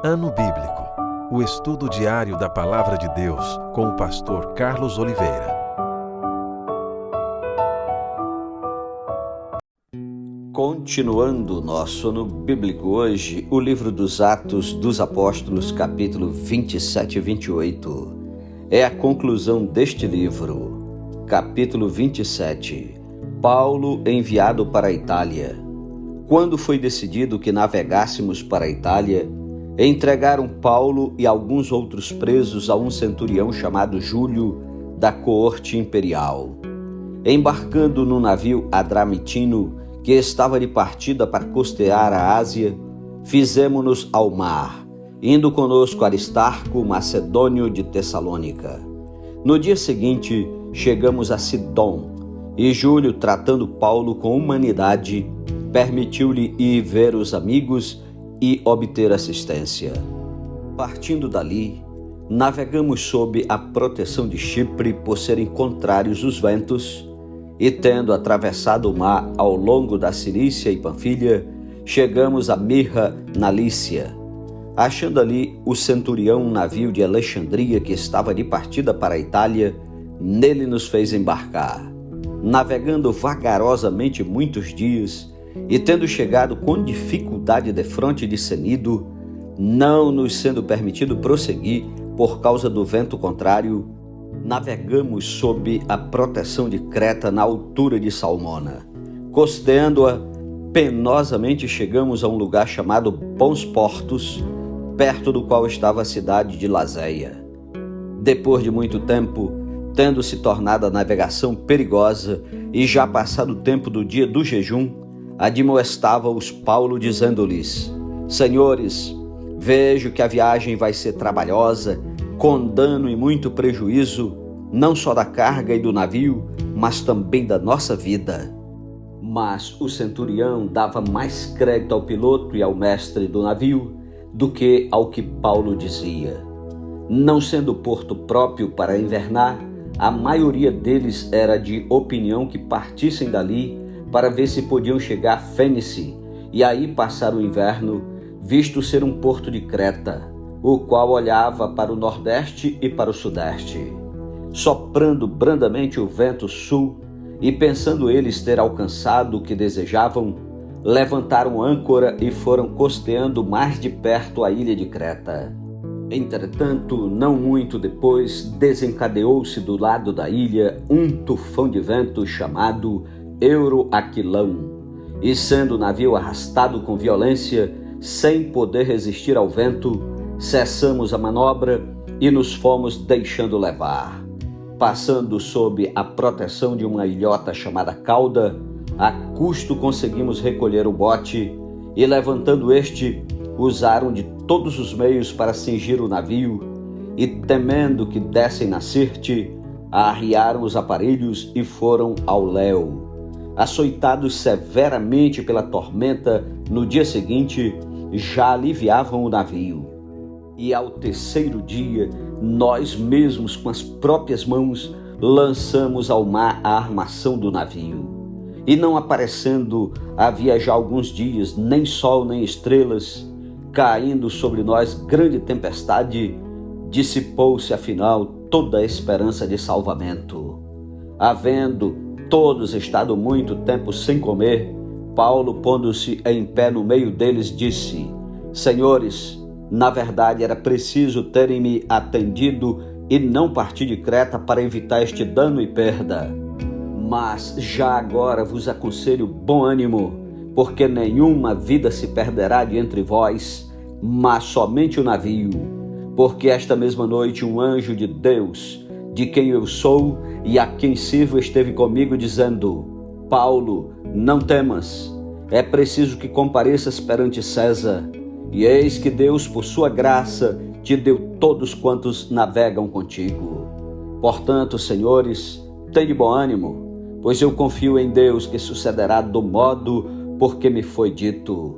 Ano Bíblico, o estudo diário da Palavra de Deus com o pastor Carlos Oliveira. Continuando nosso ano bíblico hoje, o livro dos Atos dos Apóstolos, capítulo 27 e 28. É a conclusão deste livro. Capítulo 27. Paulo enviado para a Itália. Quando foi decidido que navegássemos para a Itália, entregaram Paulo e alguns outros presos a um centurião chamado Júlio, da coorte imperial. Embarcando no navio Adramitino, que estava de partida para costear a Ásia, fizemo-nos ao mar, indo conosco Aristarco, macedônio de Tessalônica. No dia seguinte, chegamos a Sidom, e Júlio, tratando Paulo com humanidade, permitiu-lhe ir ver os amigos e obter assistência. Partindo dali, navegamos sob a proteção de Chipre por serem contrários os ventos, e tendo atravessado o mar ao longo da Cilícia e Panfilha, chegamos a Mirra, na Lícia. Achando ali o centurião um navio de Alexandria que estava de partida para a Itália, nele nos fez embarcar. Navegando vagarosamente muitos dias, e tendo chegado com dificuldade defronte de Cenido, não nos sendo permitido prosseguir por causa do vento contrário, navegamos sob a proteção de Creta na altura de Salmona. Costeando-a, penosamente chegamos a um lugar chamado Bons Portos, perto do qual estava a cidade de Lazéia. Depois de muito tempo, tendo se tornado a navegação perigosa e já passado o tempo do dia do jejum, admoestava-os Paulo, dizendo-lhes: Senhores, vejo que a viagem vai ser trabalhosa, com dano e muito prejuízo, não só da carga e do navio, mas também da nossa vida. Mas o centurião dava mais crédito ao piloto e ao mestre do navio do que ao que Paulo dizia. Não sendo porto próprio para invernar, a maioria deles era de opinião que partissem dali para ver se podiam chegar a Fênice e aí passar o inverno, visto ser um porto de Creta, o qual olhava para o nordeste e para o sudeste. Soprando brandamente o vento sul, e pensando eles ter alcançado o que desejavam, levantaram âncora e foram costeando mais de perto a ilha de Creta. Entretanto, não muito depois, desencadeou-se do lado da ilha um tufão de vento chamado Euroaquilão, e sendo o navio arrastado com violência, sem poder resistir ao vento, cessamos a manobra e nos fomos deixando levar. Passando sob a proteção de uma ilhota chamada Cauda, a custo conseguimos recolher o bote e, levantando este, usaram de todos os meios para cingir o navio e, temendo que dessem na Sirte, arriaram os aparelhos e foram ao léu. Açoitados severamente pela tormenta, no dia seguinte, já aliviavam o navio. E ao terceiro dia, nós mesmos com as próprias mãos lançamos ao mar a armação do navio. E não aparecendo havia já alguns dias nem sol nem estrelas, caindo sobre nós grande tempestade, dissipou-se afinal toda a esperança de salvamento. Havendo todos estado muito tempo sem comer, Paulo, pondo-se em pé no meio deles, disse: Senhores, na verdade era preciso terem-me atendido e não partir de Creta para evitar este dano e perda. Mas já agora vos aconselho bom ânimo, porque nenhuma vida se perderá de entre vós, mas somente o navio. Porque esta mesma noite um anjo de Deus, de quem eu sou e a quem sirvo, esteve comigo, dizendo: Paulo, não temas, é preciso que compareças perante César. E eis que Deus, por sua graça, te deu todos quantos navegam contigo. Portanto, senhores, tende bom ânimo, pois eu confio em Deus que sucederá do modo porque me foi dito.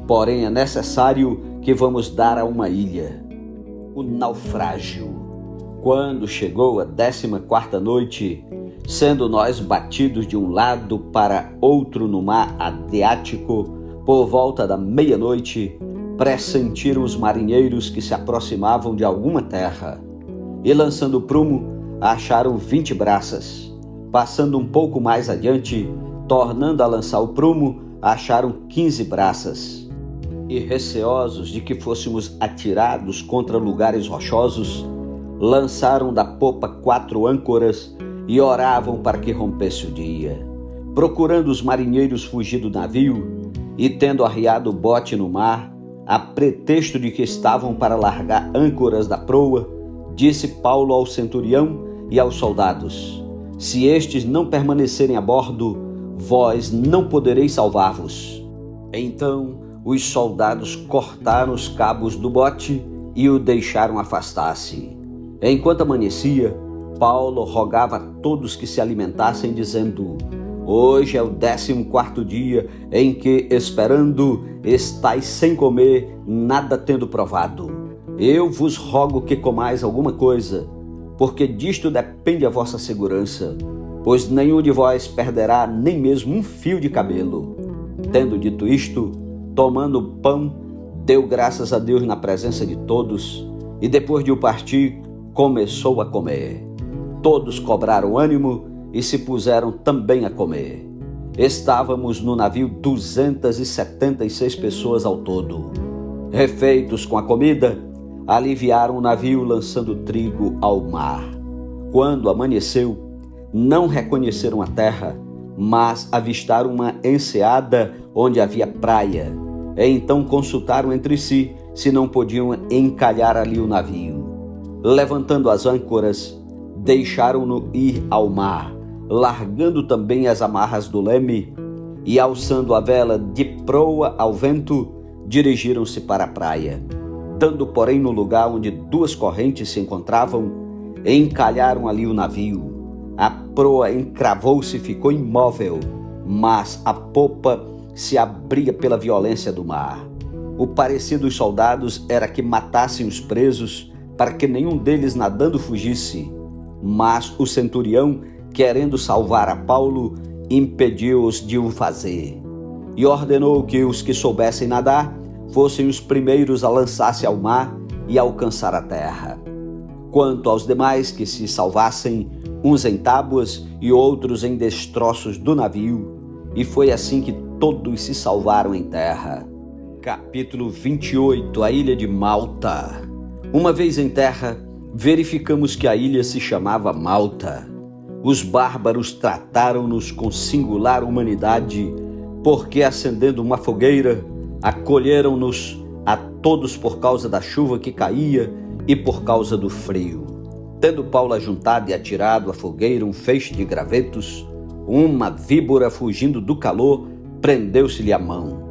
Porém, é necessário que vamos dar a uma ilha. O naufrágio. Quando chegou a 14ª noite, sendo nós batidos de um lado para outro no mar Adriático, por volta da meia-noite, Pressentiram os marinheiros que se aproximavam de alguma terra, e lançando o prumo, acharam 20 braças. Passando um pouco mais adiante, tornando a lançar o prumo, acharam 15 braças. E receosos de que fôssemos atirados contra lugares rochosos, lançaram da popa 4 âncoras e oravam para que rompesse o dia. Procurando os marinheiros fugir do navio, e tendo arriado o bote no mar, a pretexto de que estavam para largar âncoras da proa, disse Paulo ao centurião e aos soldados: se estes não permanecerem a bordo, vós não podereis salvar-vos. Então os soldados cortaram os cabos do bote e o deixaram afastar-se. Enquanto amanhecia, Paulo rogava a todos que se alimentassem, dizendo: hoje é o 14º dia em que, esperando, estáis sem comer, nada tendo provado. Eu vos rogo que comais alguma coisa, porque disto depende a vossa segurança, pois nenhum de vós perderá nem mesmo um fio de cabelo. Tendo dito isto, tomando o pão, deu graças a Deus na presença de todos, e depois de o partir, começou a comer. Todos cobraram ânimo e se puseram também a comer. Estávamos no navio 276 pessoas ao todo. Refeitos com a comida, aliviaram o navio lançando trigo ao mar. Quando amanheceu, não reconheceram a terra, mas avistaram uma enseada onde havia praia. Então consultaram entre si se não podiam encalhar ali o navio. Levantando as âncoras, deixaram-no ir ao mar, largando também as amarras do leme, e alçando a vela de proa ao vento, dirigiram-se para a praia. Dando, porém, no lugar onde 2 correntes se encontravam, encalharam ali o navio. A proa encravou-se e ficou imóvel, mas a popa se abria pela violência do mar. O parecer dos soldados era que matassem os presos, para que nenhum deles nadando fugisse. Mas o centurião, querendo salvar a Paulo, impediu-os de o fazer, e ordenou que os que soubessem nadar fossem os primeiros a lançar-se ao mar e alcançar a terra. Quanto aos demais que se salvassem, uns em tábuas e outros em destroços do navio, e foi assim que todos se salvaram em terra. Capítulo 28. A ilha de Malta. Uma vez em terra, verificamos que a ilha se chamava Malta. Os bárbaros trataram-nos com singular humanidade, porque, acendendo uma fogueira, acolheram-nos a todos por causa da chuva que caía e por causa do frio. Tendo Paulo ajuntado e atirado à fogueira um feixe de gravetos, uma víbora, fugindo do calor, prendeu-se-lhe a mão.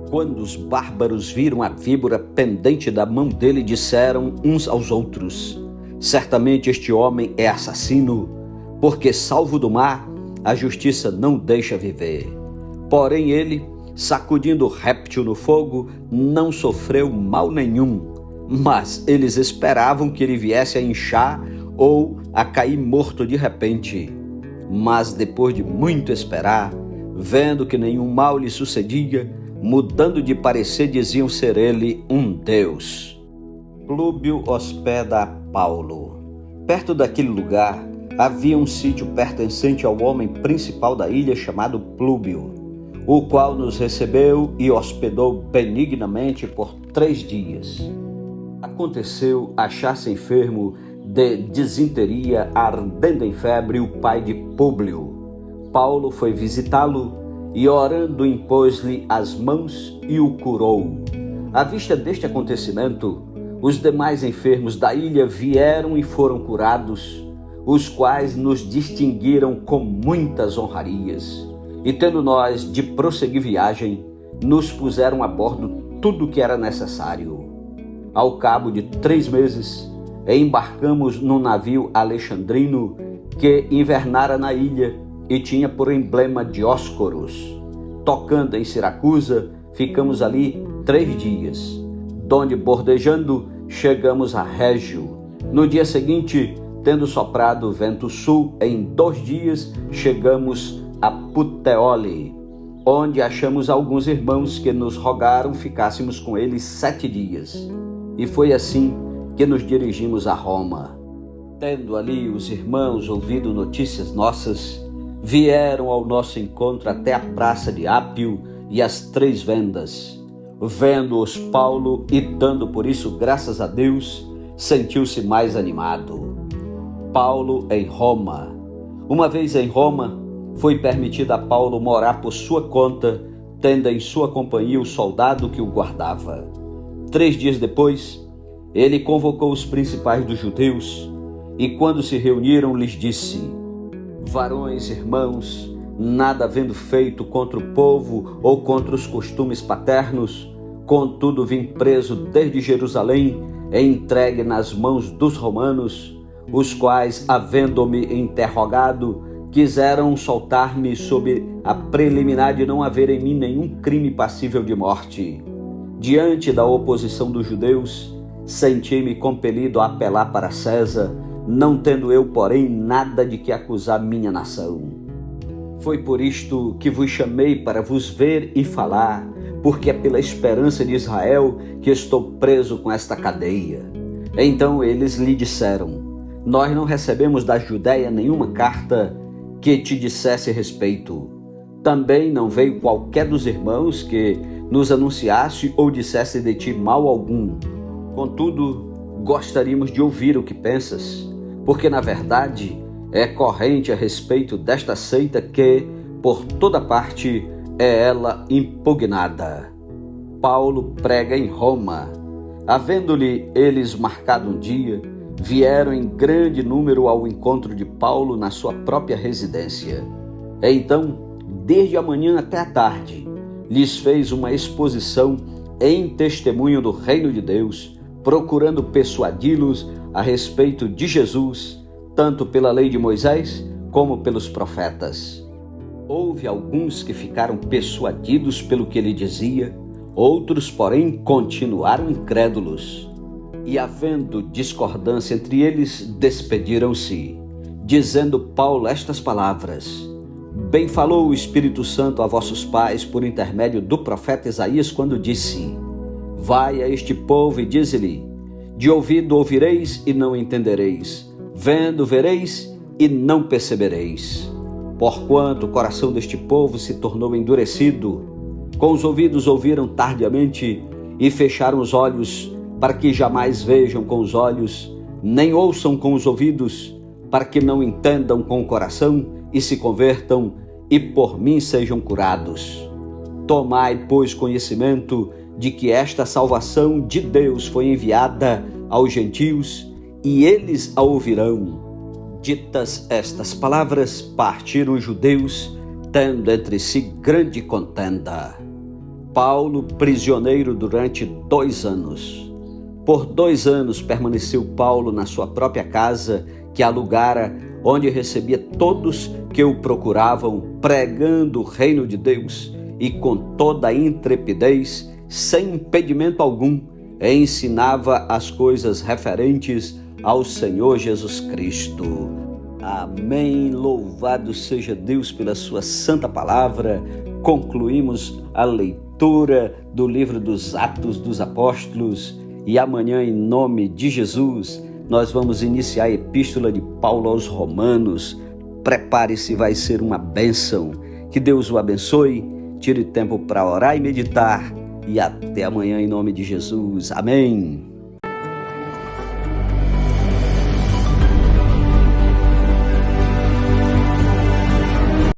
Quando os bárbaros viram a víbora pendente da mão dele, disseram uns aos outros: certamente este homem é assassino, porque, salvo do mar, a justiça não deixa viver. Porém ele, sacudindo o réptil no fogo, não sofreu mal nenhum, mas eles esperavam que ele viesse a inchar ou a cair morto de repente. Mas depois de muito esperar, vendo que nenhum mal lhe sucedia, mudando de parecer, diziam ser ele um deus. Plúbio hospeda a Paulo. Perto daquele lugar havia um sítio pertencente ao homem principal da ilha, chamado Plúbio, o qual nos recebeu e hospedou benignamente por 3 dias. Aconteceu achar-se enfermo de disenteria, ardendo em febre, o pai de Públio. Paulo foi visitá-lo e, orando, impôs-lhe as mãos e o curou. À vista deste acontecimento, os demais enfermos da ilha vieram e foram curados, os quais nos distinguiram com muitas honrarias. E tendo nós de prosseguir viagem, nos puseram a bordo tudo o que era necessário. Ao cabo de 3 meses, embarcamos num navio alexandrino que invernara na ilha e tinha por emblema Dióscoros. Tocando em Siracusa, ficamos ali 3 dias, donde, bordejando, chegamos a Régio. No dia seguinte, tendo soprado o vento sul, em 2 dias chegamos a Puteoli. onde achamos alguns irmãos que nos rogaram ficássemos com eles 7 dias. E foi assim que nos dirigimos a Roma. Tendo ali os irmãos ouvido notícias nossas, vieram ao nosso encontro até a praça de Ápio e as 3 Vendas. Vendo-os Paulo e dando por isso graças a Deus, sentiu-se mais animado. Paulo em Roma. Uma vez em Roma, foi permitido a Paulo morar por sua conta, tendo em sua companhia o soldado que o guardava. 3 dias depois, ele convocou os principais dos judeus e, quando se reuniram, lhes disse: varões, irmãos, nada havendo feito contra o povo ou contra os costumes paternos, contudo vim preso desde Jerusalém e entregue nas mãos dos romanos, os quais, havendo-me interrogado, quiseram soltar-me sob a preliminar de não haver em mim nenhum crime passível de morte. Diante da oposição dos judeus, senti-me compelido a apelar para César, não tendo eu, porém, nada de que acusar minha nação. Foi por isto que vos chamei para vos ver e falar, porque é pela esperança de Israel que estou preso com esta cadeia. Então eles lhe disseram: nós não recebemos da Judéia nenhuma carta que te dissesse respeito. Também não veio qualquer dos irmãos que nos anunciasse ou dissesse de ti mal algum. Contudo, gostaríamos de ouvir o que pensas, porque na verdade é corrente a respeito desta seita que, por toda parte, é ela impugnada. Paulo prega em Roma. Havendo-lhe eles marcado um dia, vieram em grande número ao encontro de Paulo na sua própria residência. Então, desde a manhã até a tarde, lhes fez uma exposição em testemunho do reino de Deus, procurando persuadi-los a respeito de Jesus, tanto pela lei de Moisés como pelos profetas. Houve alguns que ficaram persuadidos pelo que ele dizia, outros, porém, continuaram incrédulos. E, havendo discordância entre eles, despediram-se, dizendo Paulo estas palavras: bem falou o Espírito Santo a vossos pais por intermédio do profeta Isaías, quando disse: vai a este povo e dize-lhe: de ouvido ouvireis e não entendereis, vendo vereis e não percebereis. Porquanto o coração deste povo se tornou endurecido, com os ouvidos ouviram tardiamente e fecharam os olhos, para que jamais vejam com os olhos, nem ouçam com os ouvidos, para que não entendam com o coração e se convertam, e por mim sejam curados. Tomai, pois, conhecimento de que esta salvação de Deus foi enviada aos gentios, e eles a ouvirão. Ditas estas palavras, partiram os judeus, tendo entre si grande contenda. Paulo, prisioneiro durante 2 anos. Por 2 anos permaneceu Paulo na sua própria casa, que alugara, onde recebia todos que o procuravam, pregando o reino de Deus, e com toda a intrepidez, sem impedimento algum, ensinava as coisas referentes ao Senhor Jesus Cristo. Amém. Louvado seja Deus pela sua santa palavra. Concluímos a leitura do livro dos Atos dos Apóstolos e amanhã, em nome de Jesus, nós vamos iniciar a epístola de Paulo aos Romanos. Prepare-se, vai ser uma bênção. Que Deus o abençoe, tire tempo para orar e meditar. E até amanhã, em nome de Jesus. Amém.